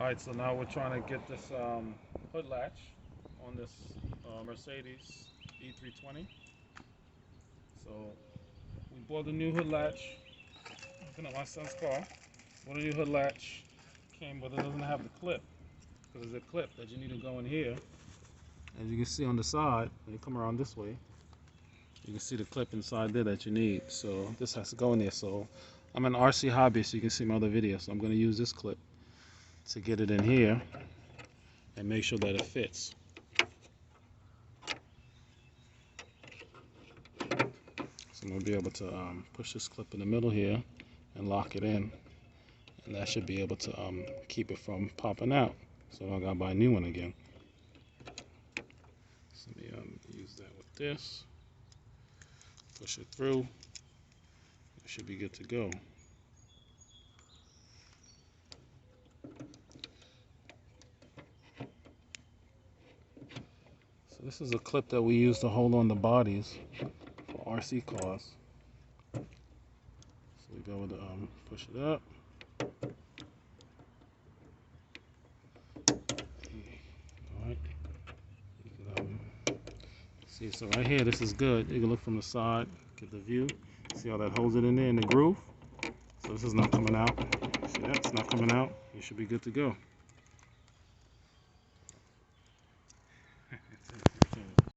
Alright, so now we're trying to get this hood latch on this Mercedes E320. So we bought a new hood latch. Looking at my son's car. Bought a new hood latch. Came, but it doesn't have the clip. Because there's a clip that you need to go in here. As you can see on the side, when you come around this way, you can see the clip inside there that you need. So this has to go in there. So I'm an RC hobbyist, so you can see my other videos. So I'm going to use this clip to get it in here and make sure that it fits. So I'm going to be able to push this clip in the middle here and lock it in, and that should be able to keep it from popping out, so I gotta buy a new one again. So let me use that with this, push it through, it should be good to go. So this is a clip that we use to hold on the bodies for RC cars. So we go to push it up. Alright. You can see, so right here, this is good. You can look from the side, get the view. See how that holds it in there in the groove? So this is not coming out. See that? It's not coming out. You should be good to go.